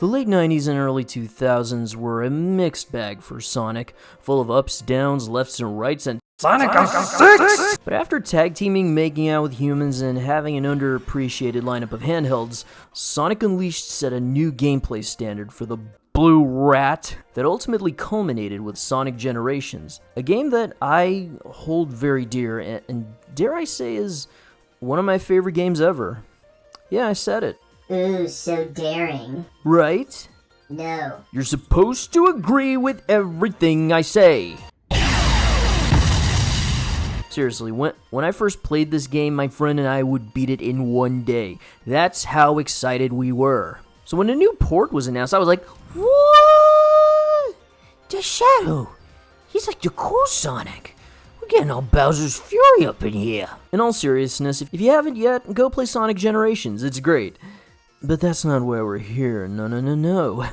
The late 90s and early 2000s were a mixed bag for Sonic, full of ups, downs, lefts and rights, and Sonic 06! But after tag teaming, making out with humans, and having an underappreciated lineup of handhelds, Sonic Unleashed set a new gameplay standard for the Blue Rat that ultimately culminated with Sonic Generations, a game that I hold very dear and dare I say is one of my favorite games ever. Yeah, I said it. Ooh, so daring. Right? No. You're supposed to agree with everything I say. Seriously, when I first played this game, my friend and I would beat it in one day. That's how excited we were. So when a new port was announced, I was like, what? The Shadow. He's like the cool Sonic. We're getting all Bowser's Fury up in here. In all seriousness, if you haven't yet, go play Sonic Generations. It's great. But that's not why we're here. No.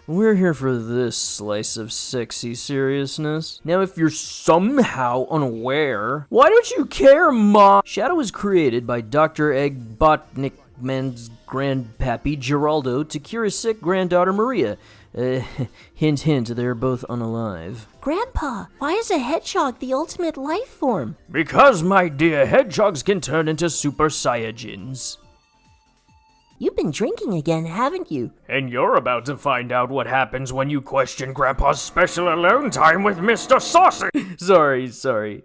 We're here for this slice of sexy seriousness. Now, if you're somehow unaware, why don't you care, Ma? Shadow was created by Dr. Eggbotnikman's grandpappy Geraldo to cure his sick granddaughter Maria. Hint, they're both unalive. Grandpa, why is a hedgehog the ultimate life form? Because, my dear, hedgehogs can turn into Super Saiyajins. You've been drinking again, haven't you? And you're about to find out what happens when you question Grandpa's special alone time with Mr. Saucy! Sorry.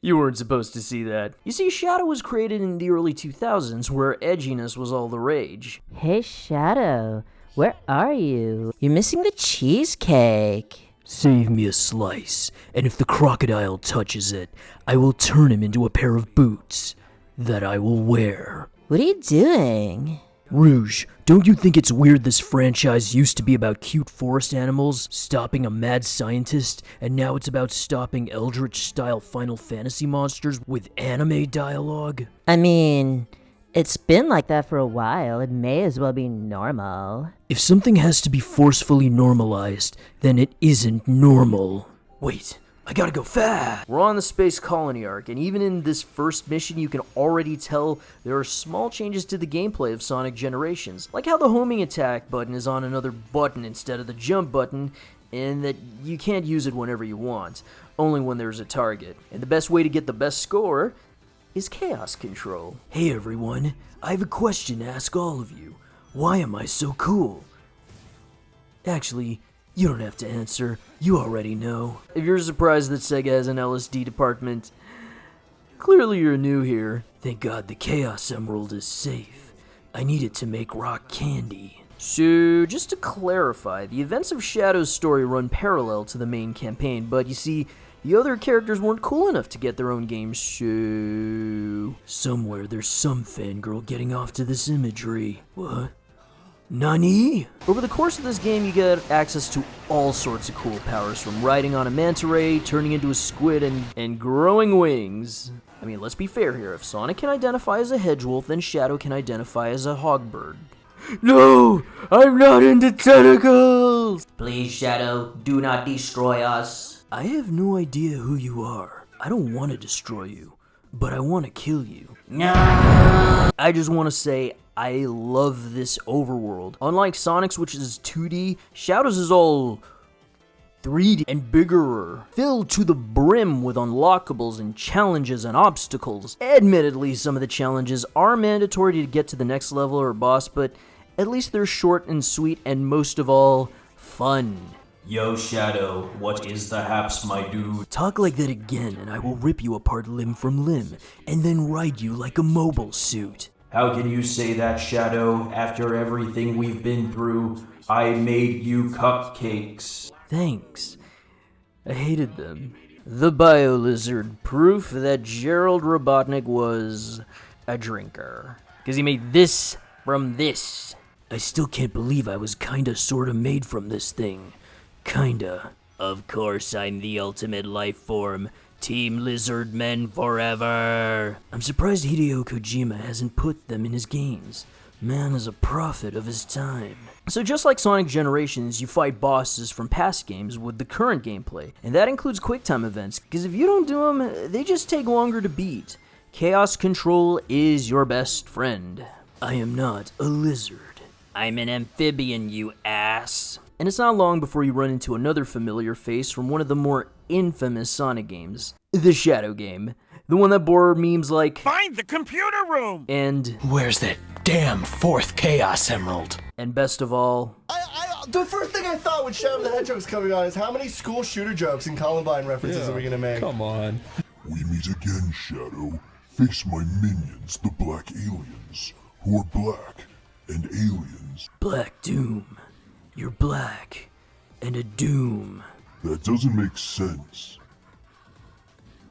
You weren't supposed to see that. You see, Shadow was created in the early 2000s, where edginess was all the rage. Hey, Shadow, where are you? You're missing the cheesecake. Save me a slice, and if the crocodile touches it, I will turn him into a pair of boots that I will wear. What are you doing? Rouge, don't you think it's weird this franchise used to be about cute forest animals stopping a mad scientist, and now it's about stopping Eldritch-style Final Fantasy monsters with anime dialogue? I mean, it's been like that for a while. It may as well be normal. If something has to be forcefully normalized, then it isn't normal. Wait, I gotta go fast! We're on the Space Colony arc, and even in this first mission, you can already tell there are small changes to the gameplay of Sonic Generations, like how the homing attack button is on another button instead of the jump button, and that you can't use it whenever you want, only when there's a target. And the best way to get the best score is Chaos Control. Hey everyone, I have a question to ask all of you. Why am I so cool? Actually, you don't have to answer, you already know. If you're surprised that Sega has an LSD department, clearly you're new here. Thank God the Chaos Emerald is safe. I need it to make rock candy. So, just to clarify, the events of Shadow's story run parallel to the main campaign, but you see, the other characters weren't cool enough to get their own games, so somewhere there's some fangirl getting off to this imagery. What? Nani? Over the course of this game, you get access to all sorts of cool powers, from riding on a manta ray, turning into a squid, and growing wings. I mean, let's be fair here. If Sonic can identify as a hedgewolf, then Shadow can identify as a hogbird. No! I'm not into tentacles! Please, Shadow, do not destroy us. I have no idea who you are. I don't want to destroy you, but I want to kill you. No! I just want to say, I love this overworld. Unlike Sonic's, which is 2D, Shadow's is all 3D and bigger, filled to the brim with unlockables and challenges and obstacles. Admittedly, some of the challenges are mandatory to get to the next level or boss, but at least they're short and sweet, and most of all, fun. Yo, Shadow, what is the haps, my dude? Talk like that again, and I will rip you apart limb from limb, and then ride you like a mobile suit. How can you say that, Shadow? After everything we've been through, I made you cupcakes. Thanks. I hated them. The Bio-Lizard, proof that Gerald Robotnik was a drinker. Because he made this from this. I still can't believe I was kinda sorta made from this thing. Kinda. Of course I'm the ultimate life form. Team Lizard Men forever. I'm surprised Hideo Kojima hasn't put them in his games. Man is a prophet of his time. So just like Sonic Generations, you fight bosses from past games with the current gameplay. And that includes QuickTime events, because if you don't do them, they just take longer to beat. Chaos Control is your best friend. I am not a lizard. I'm an amphibian, you ass. And it's not long before you run into another familiar face from one of the more infamous Sonic games, the Shadow game. The one that bore memes like, Find the computer room! And where's that damn fourth Chaos Emerald? And best of all, the first thing I thought when Shadow the Hedgehog was coming on is how many school shooter jokes and Columbine references are we gonna make? Come on. We meet again, Shadow. Face my minions, the Black Aliens, who are black and aliens. Black Doom. You're black and a doom. That doesn't make sense.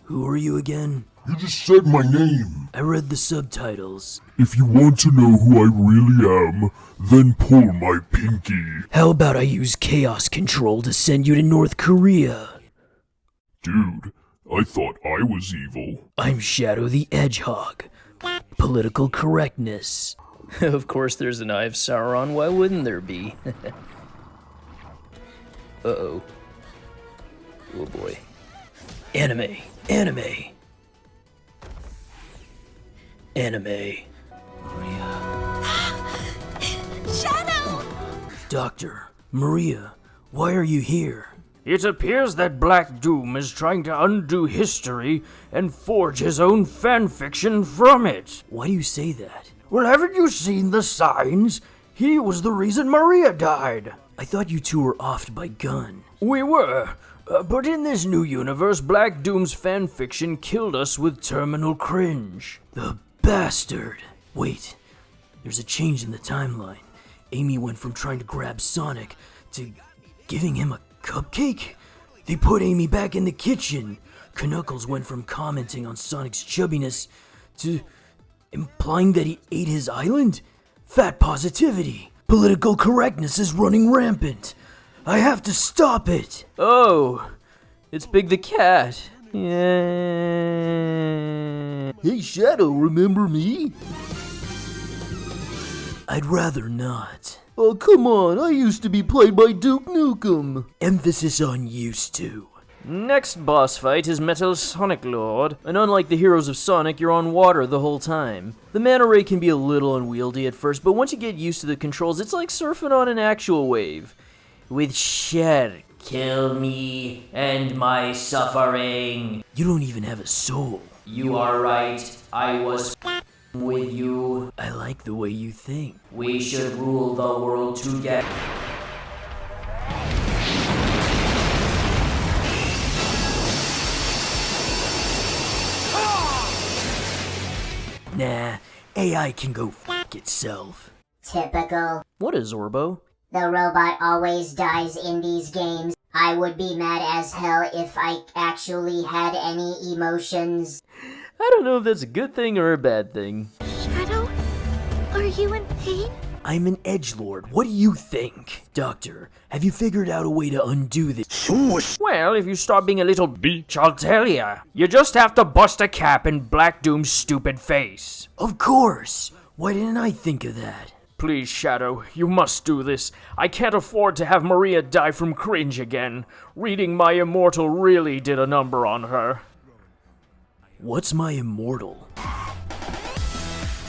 Who are you again? You just said my name. I read the subtitles. If you want to know who I really am, then pull my pinky. How about I use Chaos Control to send you to North Korea? Dude, I thought I was evil. I'm Shadow the Edgehog. Political correctness. Of course there's an Eye of Sauron, why wouldn't there be? Uh-oh. Oh boy. Anime. Anime. Anime. Shadow! Doctor, Maria, why are you here? It appears that Black Doom is trying to undo history and forge his own fanfiction from it. Why do you say that? Well, haven't you seen the signs? He was the reason Maria died. I thought you two were offed by Gunn. We were. But in this new universe, Black Doom's fanfiction killed us with terminal cringe. The bastard! Wait, there's a change in the timeline. Amy went from trying to grab Sonic to giving him a cupcake? They put Amy back in the kitchen. Knuckles went from commenting on Sonic's chubbiness to implying that he ate his island? Fat positivity. Political correctness is running rampant. I have to stop it. Oh, it's Big the Cat. Yeah. Hey Shadow, remember me? I'd rather not. Oh, come on, I used to be played by Duke Nukem. Emphasis on used to. Next boss fight is Metal Sonic Lord, and unlike the heroes of Sonic, you're on water the whole time. The mana ray can be a little unwieldy at first, but once you get used to the controls, it's like surfing on an actual wave. With Cher, kill me and my suffering. You don't even have a soul. You are right, I was with you. I like the way you think. We should rule the world together. Nah, AI can go f*** itself. Typical. What is Orbo? The robot always dies in these games. I would be mad as hell if I actually had any emotions. I don't know if that's a good thing or a bad thing. Shadow? Are you in pain? I'm an edgelord. What do you think? Doctor, have you figured out a way to undo this? Well, if you stop being a little bitch, I'll tell ya. You just have to bust a cap in Black Doom's stupid face. Of course! Why didn't I think of that? Please, Shadow, you must do this. I can't afford to have Maria die from cringe again. Reading My Immortal really did a number on her. What's my immortal?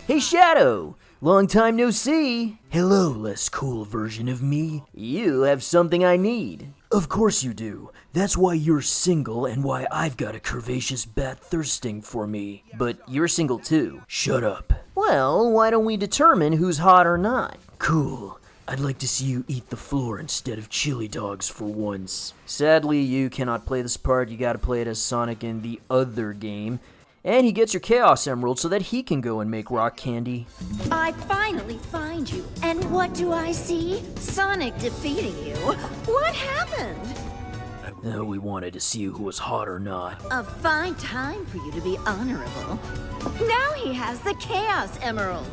Hey Shadow! Long time no see! Hello, less cool version of me. You have something I need. Of course you do. That's why you're single and why I've got a curvaceous bat thirsting for me. But you're single too. Shut up. Well, why don't we determine who's hot or not? Cool. I'd like to see you eat the floor instead of chili dogs for once. Sadly, you cannot play this part. You gotta play it as Sonic in the other game. And he gets your Chaos Emerald so that he can go and make rock candy. I finally find you, and what do I see? Sonic defeating you. What happened? We wanted to see who was hot or not. A fine time for you to be honorable. Now he has the Chaos Emerald.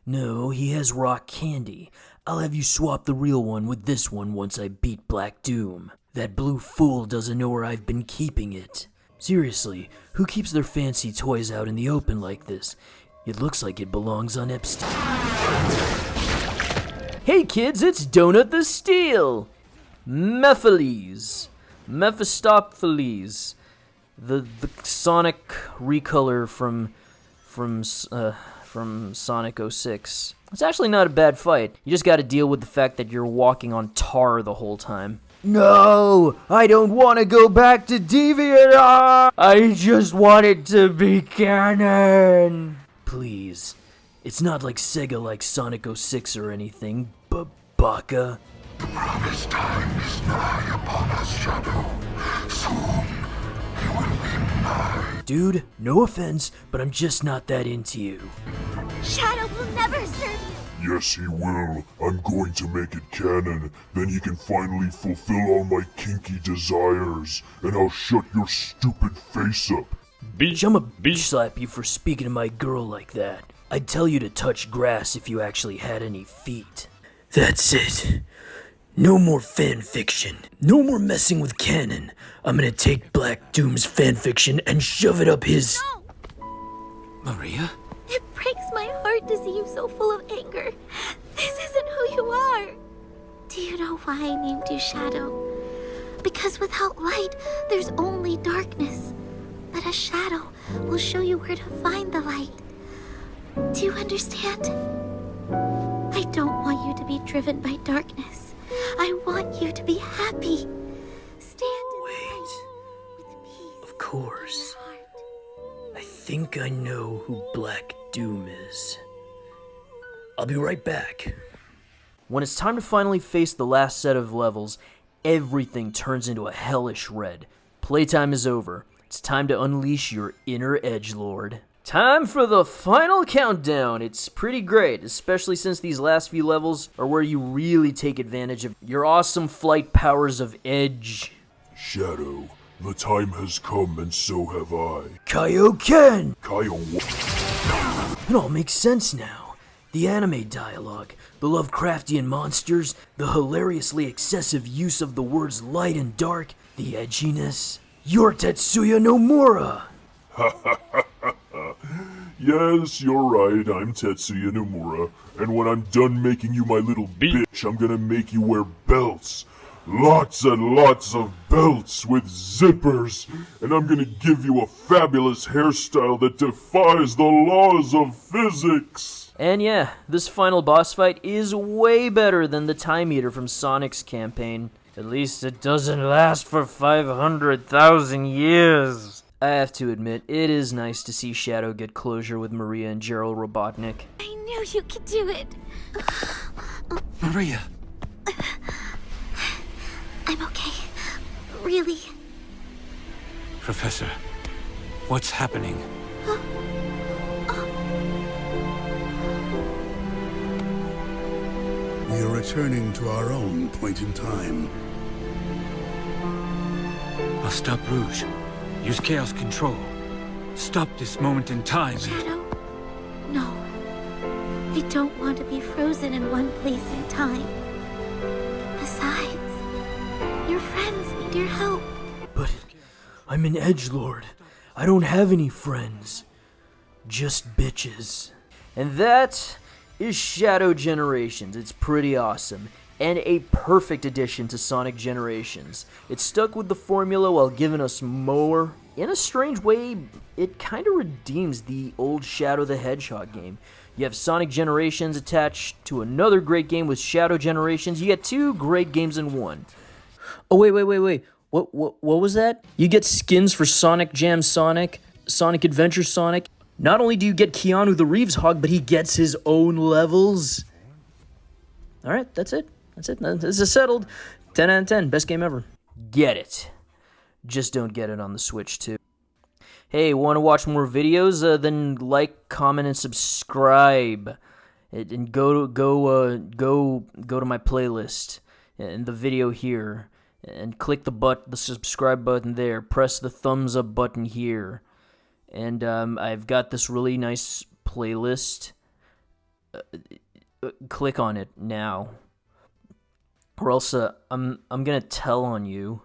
No, he has rock candy. I'll have you swap the real one with this one once I beat Black Doom. That blue fool doesn't know where I've been keeping it. Seriously, who keeps their fancy toys out in the open like this? It looks like it belongs on Epstein. Hey kids, it's Donut the Steel! Mephilles. Mephistopheles. The Sonic recolor from from Sonic 06. It's actually not a bad fight. You just gotta deal with the fact that you're walking on tar the whole time. No! I don't want to go back to DeviantArt! I just want it to be canon! Please. It's not like Sega like Sonic 06 or anything, Baka. The promised time is nigh upon us, Shadow. Soon, you will be mine. Dude, no offense, but I'm just not that into you. Shadow will never serve you. Yes, he will. I'm going to make it canon. Then he can finally fulfill all my kinky desires. And I'll shut your stupid face up. I'ma bitch slap you for speaking to my girl like that. I'd tell you to touch grass if you actually had any feet. That's it. No more fanfiction. No more messing with canon. I'm gonna take Black Doom's fanfiction and shove it up his... Maria? It breaks my heart to see you so full of anger. This isn't who you are. Do you know why I named you Shadow? Because without light, there's only darkness. But a shadow will show you where to find the light. Do you understand? I don't want you to be driven by darkness. I want you to be happy. Stand in the light with peace. Of course. in your heart. I think I know who Black Doom is. I'll be right back. When it's time to finally face the last set of levels, everything turns into a hellish red. Playtime is over. It's time to unleash your inner edgelord. Time for the final countdown. It's pretty great, especially since these last few levels are where you really take advantage of your awesome flight powers of edge. Shadow, the time has come and so have I. Kaioken! It It all makes sense now. The anime dialogue, the Lovecraftian monsters, the hilariously excessive use of the words light and dark, the edginess. You're Tetsuya Nomura! Yes, you're right, I'm Tetsuya Nomura. And when I'm done making you my little bitch, I'm gonna make you wear belts. Lots and lots of belts with zippers. And I'm gonna give you a fabulous hairstyle that defies the laws of physics. And yeah, this final boss fight is way better than the Time Eater from Sonic's campaign. At least it doesn't last for 500,000 years. I have to admit, it is nice to see Shadow get closure with Maria and Gerald Robotnik. I knew you could do it. Maria! I'm okay. Really. Professor, what's happening? We are returning to our own point in time. I'll stop Rouge. Use Chaos Control. Stop this moment in time. Shadow? No. I don't want to be frozen in one place in time. Besides, your friends need your help. But I'm an edgelord. I don't have any friends. Just bitches. And that is Shadow Generations. It's pretty awesome. And a perfect addition to Sonic Generations. It stuck with the formula while giving us more. In a strange way, it kind of redeems the old Shadow the Hedgehog game. You have Sonic Generations attached to another great game with Shadow Generations. You get two great games in one. Oh, wait. What was that? You get skins for Sonic Jam Sonic, Sonic Adventure Sonic. Not only do you get Keanu the Reeves Hog, but he gets his own levels. Alright, that's it. This is settled. 10 out of 10. Best game ever. Get it. Just don't get it on the Switch, too. Hey, want to watch more videos? Then like, comment, and subscribe. And go to my playlist and the video here. And click the subscribe button there. Press the thumbs up button here. And I've got this really nice playlist. Click on it now. Or else I'm gonna tell on you.